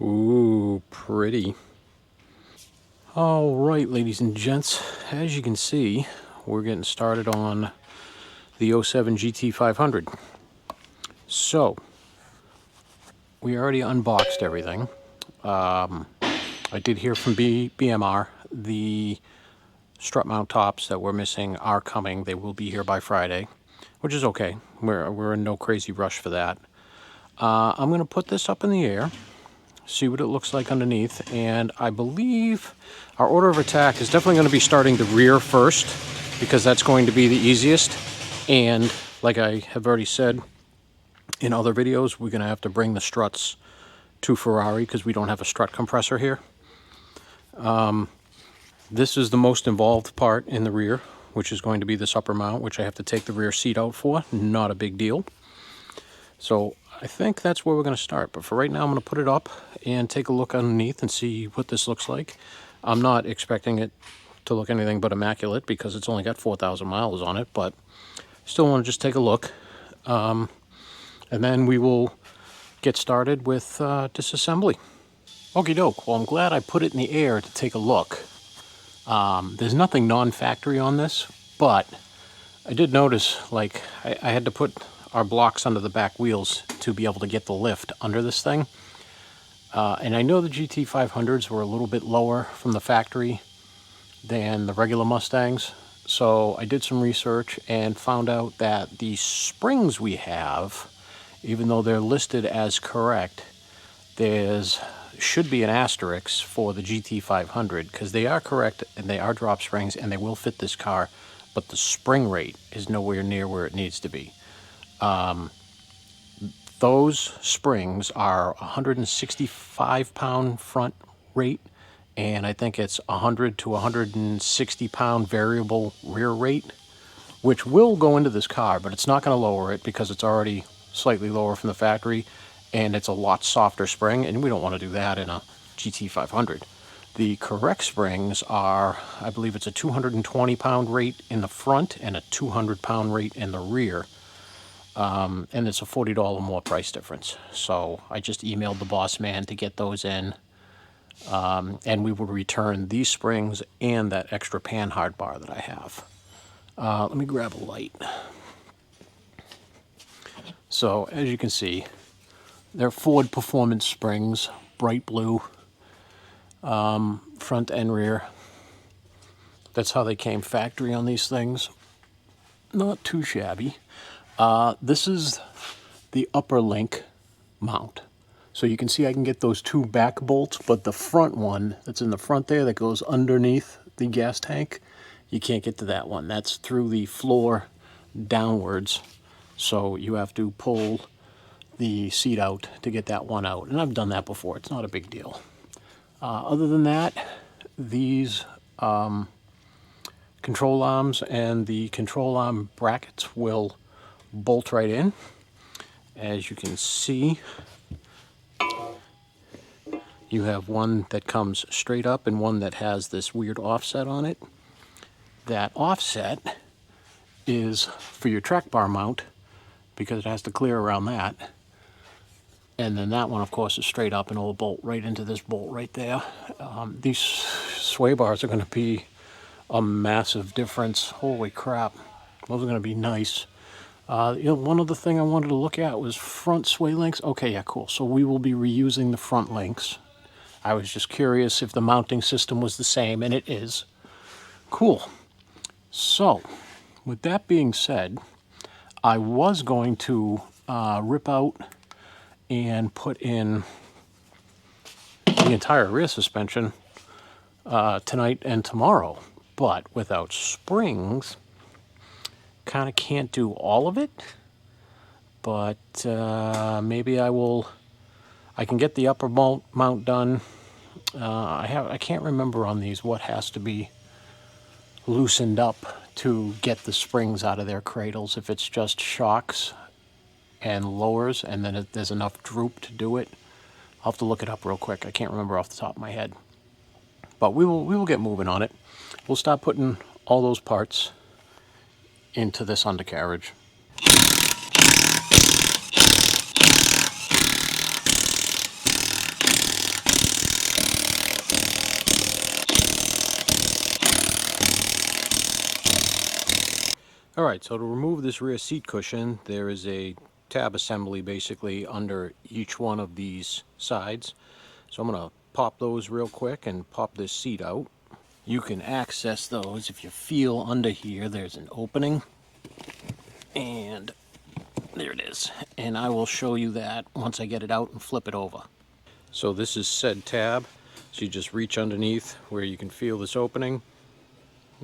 Ooh, pretty. All right, ladies and gents, as you can see, we're getting started on the 07 GT500. So, we already unboxed everything. I did hear from BMR. The strut mount tops that we're missing are coming. They will be here by Friday, which is okay. We're in no crazy rush for that. I'm going to put this up in the air, see what it looks like underneath, and I believe our order of attack is definitely going to be starting the rear first, because that's going to be the easiest. And like I have already said in other videos, we're going to have to bring the struts to Ferrari because we don't have a strut compressor here. This is the most involved part in the rear, which is going to be this upper mount, which I have to take the rear seat out for. Not a big deal. So I think that's where we're going to start. But for right now, I'm going to put it up and take a look underneath and see what this looks like. I'm not expecting it to look anything but immaculate because it's only got 4,000 miles on it, but still want to just take a look. And then we will get started with disassembly. Okie doke. Well, I'm glad I put it in the air to take a look. There's nothing non-factory on this, but I did notice, like, I had to put our blocks under the back wheels to be able to get the lift under this thing. And I know the GT500s were a little bit lower from the factory than the regular Mustangs. So I did some research and found out that the springs we have, even though they're listed as correct, should be an asterisk for the GT500 because they are correct and they are drop springs and they will fit this car, but the spring rate is nowhere near where it needs to be. Those springs are 165 pound front rate, and I think it's 100 to 160 pound variable rear rate, which will go into this car, but it's not going to lower it because it's already slightly lower from the factory, and it's a lot softer spring, and we don't want to do that in a GT500. The correct springs are, I believe it's a 220 pound rate in the front and a 200 pound rate in the rear. And it's a $40 more price difference. So I just emailed the boss man to get those in. And we will return these springs and that extra pan hard bar that I have. Let me grab a light. So as you can see, they're Ford Performance springs, bright blue, front and rear. That's how they came factory on these things. Not too shabby. This is the upper link mount. So you can see I can get those two back bolts, but the front one that's in the front there that goes underneath the gas tank, you can't get to that one. That's through the floor downwards. So you have to pull the seat out to get that one out. And I've done that before. It's not a big deal. Other than that, these control arms and the control arm brackets will bolt right in. As you can see, you have one that comes straight up and one that has this weird offset on it. That offset is for your track bar mount because it has to clear around that. And then that one, of course, is straight up and it'll bolt right into this bolt right there. These sway bars are going to be a massive difference. Holy crap. Those are going to be nice. One other thing I wanted to look at was front sway links. Okay, yeah, cool. So we will be reusing the front links. I was just curious if the mounting system was the same, and it is. Cool. So, with that being said, I was going to rip out and put in the entire rear suspension tonight and tomorrow, but without springs, kind of can't do all of it, but maybe I can get the upper mount done. I can't remember on these what has to be loosened up to get the springs out of their cradles, if it's just shocks and lowers and then there's enough droop to do it. I'll have to look it up real quick. I can't remember off the top of my head, but we will get moving on it. We'll start putting all those parts into this undercarriage. Alright, so to remove this rear seat cushion, there is a tab assembly basically under each one of these sides. So I'm going to pop those real quick and pop this seat out. You can access those if you feel under here. There's an opening, and there it is. And I will show you that once I get it out and flip it over. So this is said tab. So you just reach underneath where you can feel this opening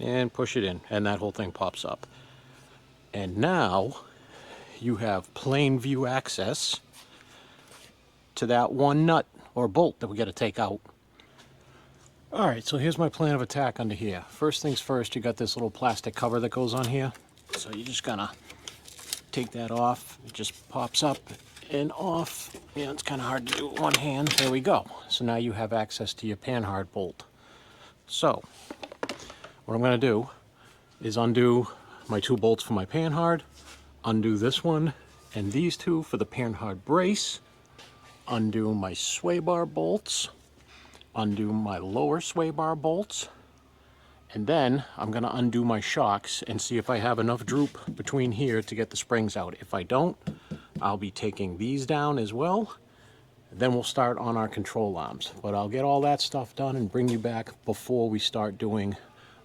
and push it in, and that whole thing pops up. And now you have plain view access to that one nut or bolt that we got to take out. Alright, so here's my plan of attack under here. First things first, you got this little plastic cover that goes on here. So you're just gonna take that off. It just pops up and off. Yeah, it's kind of hard to do with one hand. There we go. So now you have access to your panhard bolt. So what I'm going to do is undo my 2 bolts for my panhard, undo this one and these 2 for the panhard brace, undo my sway bar bolts, undo my lower sway bar bolts, and then I'm going to undo my shocks and see if I have enough droop between here to get the springs out. If I don't, I'll be taking these down as well. Then we'll start on our control arms. But I'll get all that stuff done and bring you back before we start doing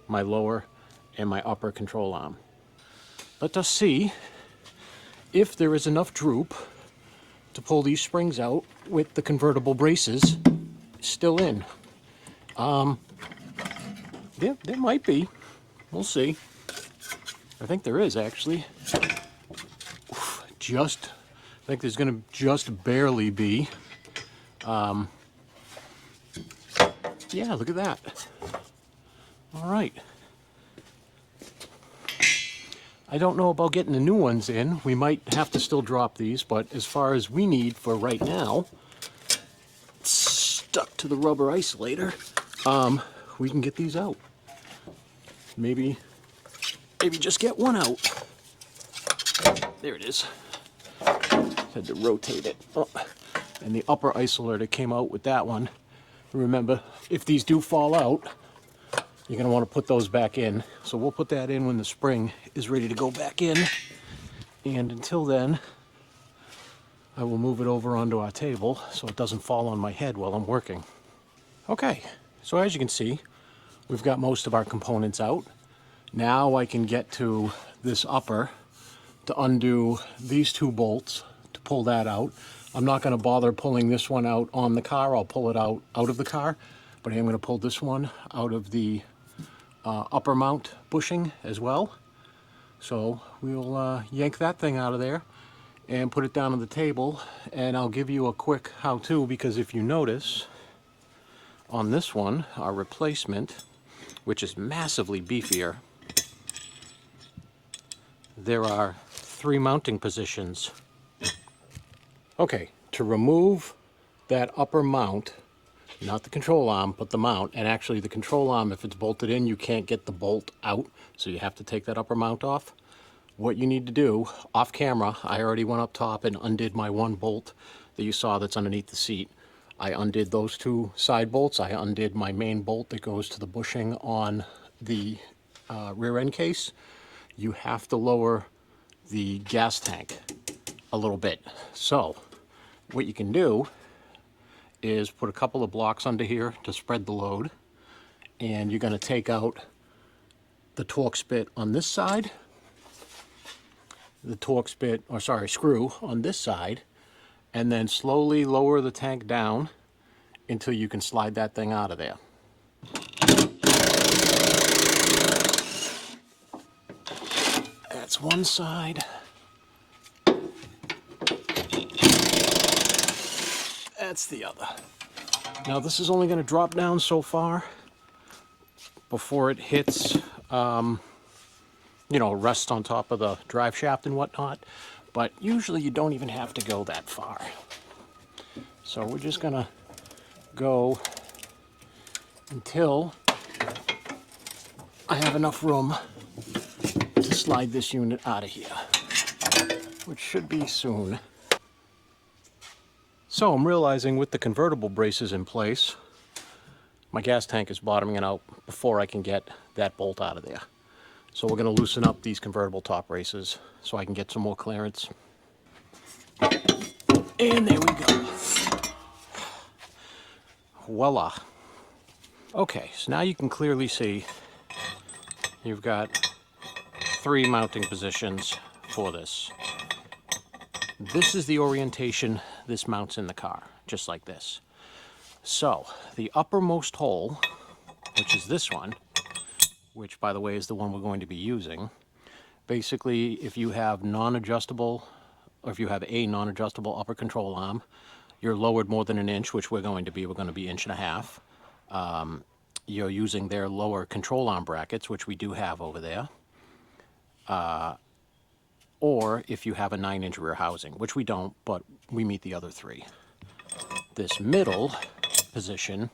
my lower and my upper control arm. Let us see if there is enough droop to pull these springs out with the convertible braces still in. There might be. We'll see. I think there is actually. I think there's going to just barely be. Yeah, look at that. All right. I don't know about getting the new ones in. We might have to still drop these, but as far as we need for right now, stuck to the rubber isolator, we can get these out. Maybe just get one out. There it is. Had to rotate it. Oh. And the upper isolator came out with that one. Remember, if these do fall out, you're going to want to put those back in. So we'll put that in when the spring is ready to go back in. And until then, I will move it over onto our table so it doesn't fall on my head while I'm working. Okay, so as you can see, we've got most of our components out. Now I can get to this upper to undo these 2 bolts to pull that out. I'm not going to bother pulling this one out on the car. I'll pull it out of the car, but I am going to pull this one out of the upper mount bushing as well. So we'll yank that thing out of there and put it down on the table, and I'll give you a quick how-to, because if you notice on this one, our replacement, which is massively beefier, there are 3 mounting positions. Okay, to remove that upper mount, not the control arm, but the mount, and actually the control arm, if it's bolted in, you can't get the bolt out, so you have to take that upper mount off. What you need to do, off camera, I already went up top and undid my 1 bolt that you saw that's underneath the seat. I undid those 2 side bolts. I undid my main bolt that goes to the bushing on the rear end case. You have to lower the gas tank a little bit. So what you can do is put a couple of blocks under here to spread the load, and you're going to take out the torque spit on this side, the torque spit, or sorry, screw on this side, and then slowly lower the tank down until you can slide that thing out of there. That's one side. That's the other. Now this is only going to drop down so far before it hits, you know, rest on top of the drive shaft and whatnot, but usually you don't even have to go that far. So we're just going to go until I have enough room to slide this unit out of here, which should be soon. So I'm realizing with the convertible braces in place, my gas tank is bottoming out before I can get that bolt out of there. So we're going to loosen up these convertible top braces so I can get some more clearance. And there we go. Voila. Okay, so now you can clearly see you've got 3 mounting positions for this. This is the orientation this mounts in the car, just like this. So the uppermost hole, which is this one, which by the way is the one we're going to be using, basically if you have non-adjustable, or if you have a non-adjustable upper control arm, you're lowered more than an inch, which we're going to be 1.5 inches. You're using their lower control arm brackets, which we do have over there. Or if you have a 9-inch rear housing, which we don't, but we meet the other 3. This middle position,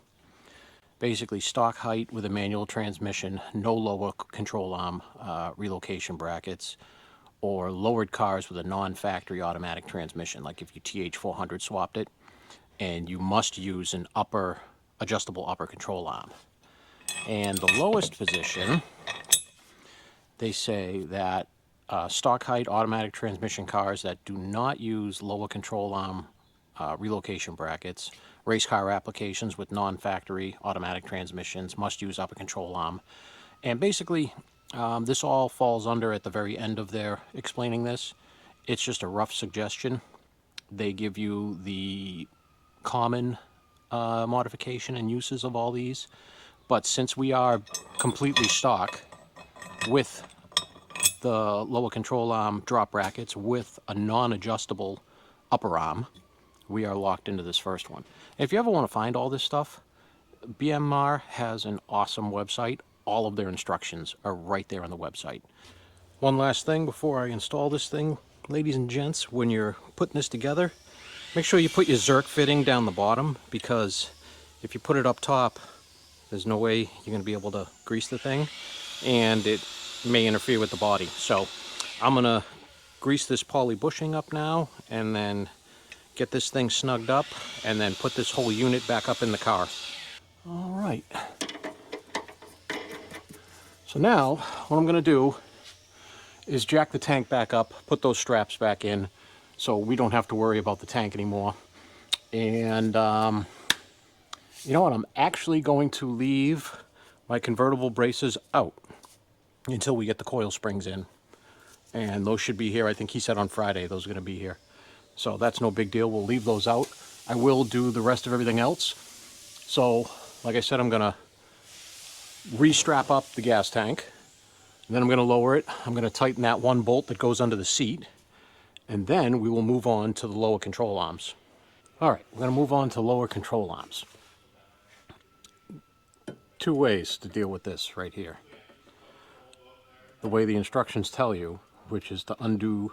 basically stock height with a manual transmission, no lower control arm relocation brackets, or lowered cars with a non-factory automatic transmission, like if you TH400 swapped it, and you must use an adjustable upper control arm. And the lowest position, they say that stock height automatic transmission cars that do not use lower control arm relocation brackets, race car applications with non-factory automatic transmissions must use upper control arm. And basically, this all falls under at the very end of their explaining this. It's just a rough suggestion. They give you the common modification and uses of all these. But since we are completely stock with the lower control arm drop brackets with a non-adjustable upper arm, we are locked into this first one. If you ever want to find all this stuff, BMR has an awesome website. All of their instructions are right there on the website. One last thing before I install this thing, ladies and gents, when you're putting this together, make sure you put your Zerk fitting down the bottom, because if you put it up top, there's no way you're going to be able to grease the thing, and it may interfere with the body. So I'm going to grease this poly bushing up now, and then get this thing snugged up, and then put this whole unit back up in the car. All right. So now what I'm going to do is jack the tank back up, put those straps back in, so we don't have to worry about the tank anymore. And you know what? I'm actually going to leave my convertible braces out until we get the coil springs in. And those should be here. I think he said on Friday those are going to be here. So that's no big deal. We'll leave those out. I will do the rest of everything else. So, like I said, I'm going to re-strap up the gas tank. And then I'm going to lower it. I'm going to tighten that one bolt that goes under the seat. And then we will move on to the lower control arms. All right, we're going to move on to lower control arms. 2 ways to deal with this right here. The way the instructions tell you, which is to undo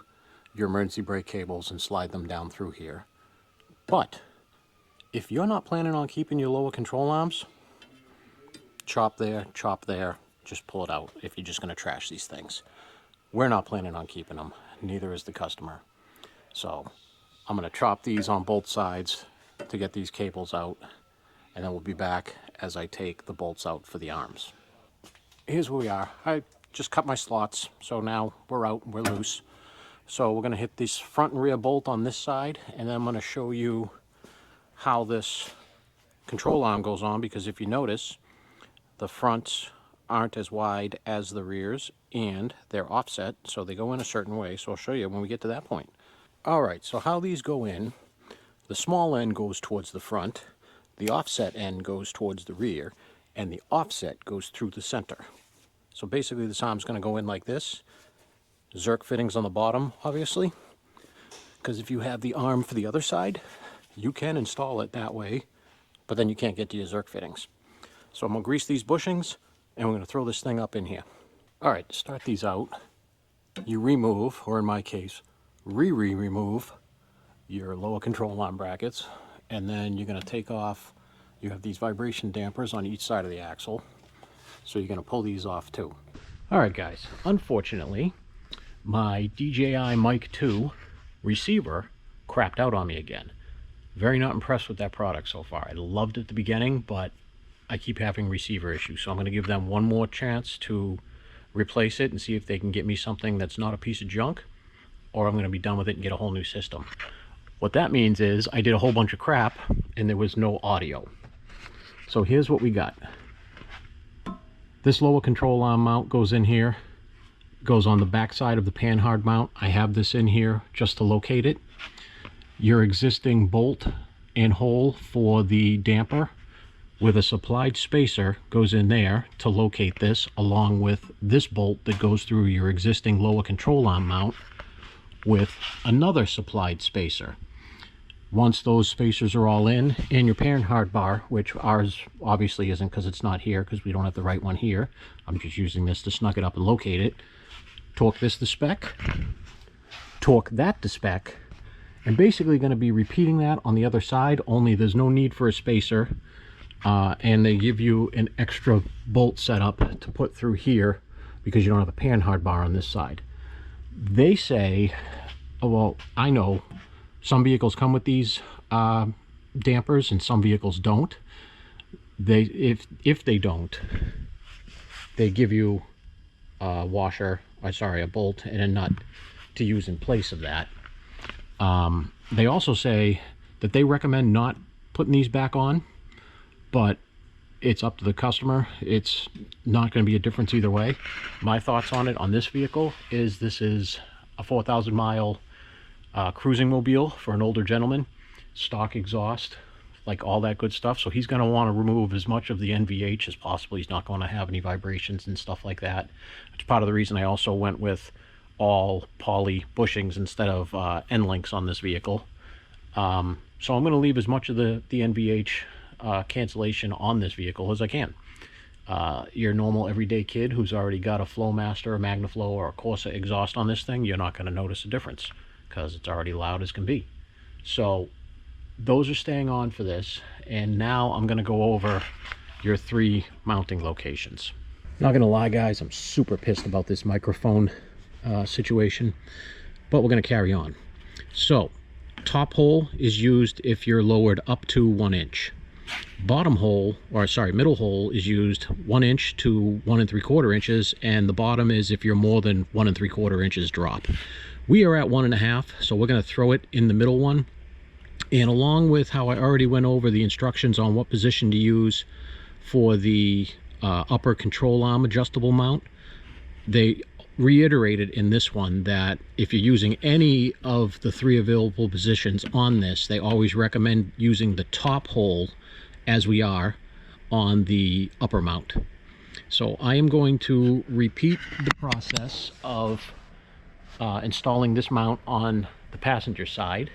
your emergency brake cables and slide them down through here. But if you're not planning on keeping your lower control arms, chop there, just pull it out if you're just going to trash these things. We're not planning on keeping them, neither is the customer. So I'm going to chop these on both sides to get these cables out, and then we'll be back as I take the bolts out for the arms. Here's where we are. I just cut my slots, so now we're out, we're loose. So we're going to hit this front and rear bolt on this side, and then I'm going to show you how this control arm goes on, because if you notice, the fronts aren't as wide as the rears, and they're offset, so they go in a certain way. So I'll show you when we get to that point. All right, so how these go in, the small end goes towards the front, the offset end goes towards the rear, and the offset goes through the center. So basically this arm's going to go in like this. Zerk fittings on the bottom, obviously, because if you have the arm for the other side, you can install it that way, but then you can't get to your Zerk fittings. So I'm going to grease these bushings, and we're going to throw this thing up in here. All right, to start these out, you remove, or in my case, remove your lower control arm brackets, and then you're going to take off, you have these vibration dampers on each side of the axle, so you're going to pull these off too. All right, guys, unfortunately, my DJI Mic 2 receiver crapped out on me again. Very not impressed with that product so far. I loved it at the beginning, but I keep having receiver issues, so I'm going to give them one more chance to replace it and see if they can get me something that's not a piece of junk, or I'm going to be done with it and get a whole new system. What that means is I did a whole bunch of crap and there was no audio. So here's what we got. This lower control arm mount goes in here, goes on the back side of the panhard mount. I have this in here just to locate it. Your existing bolt and hole for the damper with a supplied spacer goes in there to locate this, along with this bolt that goes through your existing lower control arm mount with another supplied spacer. Once those spacers are all in, and your panhard bar, which ours obviously isn't because it's not here because we don't have the right one here, I'm just using this to snug it up and locate it. Torque this to spec, torque that to spec, and basically going to be repeating that on the other side, only there's no need for a spacer, and they give you an extra bolt setup to put through here because you don't have a panhard bar on this side. They say, oh, well, I know some vehicles come with these dampers and some vehicles don't. If they don't, they give you a washer, a bolt and a nut to use in place of that. They also say that they recommend not putting these back on, but it's up to the customer. It's not going to be a difference either way. My thoughts on it on this vehicle is this is a 4,000 mile cruising mobile for an older gentleman, stock exhaust, like all that good stuff. So he's going to want to remove as much of the NVH as possible. He's not going to have any vibrations and stuff like that. It's part of the reason I also went with all poly bushings instead of end links on this vehicle. So I'm going to leave as much of the NVH cancellation on this vehicle as I can. Your normal everyday kid who's already got a Flowmaster, a MagnaFlow, or a Corsa exhaust on this thing, you're not going to notice a difference because it's already loud as can be. So those are staying on for this, and now I'm going to go over your 3 mounting locations. Not going to lie, guys, I'm super pissed about this microphone situation, but we're going to carry on. So top hole is used if you're lowered up to 1 inch. Bottom hole, or sorry, middle hole is used 1 inch to 1 3/4 inches, and the bottom is if you're more than 1 3/4 inches drop. We are at 1.5, so we're going to throw it in the middle one. And along with how I already went over the instructions on what position to use for the upper control arm adjustable mount, they reiterated in this one that if you're using any of the 3 available positions on this, they always recommend using the top hole as we are on the upper mount. So I am going to repeat the process of installing this mount on the passenger side,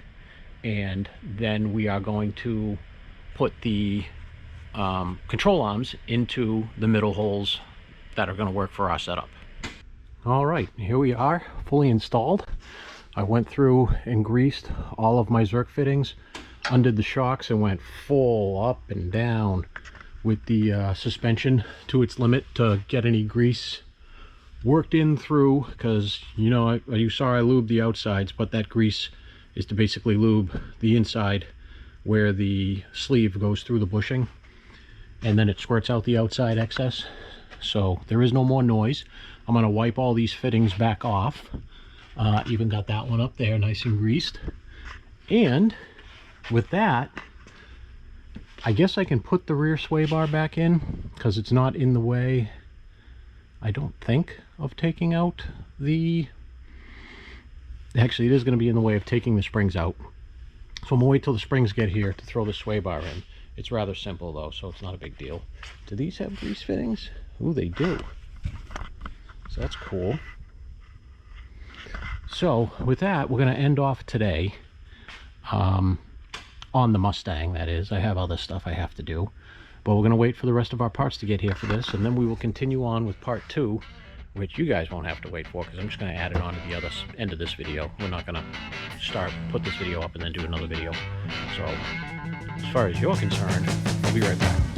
and then we are going to put the control arms into the middle holes that are going to work for our setup. All right, here we are, fully installed. I went through and greased all of my Zerk fittings, undid the shocks, and went full up and down with the suspension to its limit to get any grease worked in through, because you know, you saw I lubed the outsides, but that grease is to basically lube the inside where the sleeve goes through the bushing, and then it squirts out the outside excess, so there is no more noise. I'm going to wipe all these fittings back off. Even got that one up there nice and greased, and with that I guess I can put the rear sway bar back in because it's not in the way, I don't think, of taking out the... Actually, it is going to be in the way of taking the springs out. So I'm going to wait till the springs get here to throw the sway bar in. It's rather simple though, so it's not a big deal. Do these have grease fittings? Ooh, they do. So that's cool. So with that, we're going to end off today on the Mustang, that is. I have other stuff I have to do, but we're going to wait for the rest of our parts to get here for this, and then we will continue on with part 2, which you guys won't have to wait for because I'm just going to add it on to the other end of this video. We're not going to put this video up and then do another video. So as far as you're concerned, I'll be right back.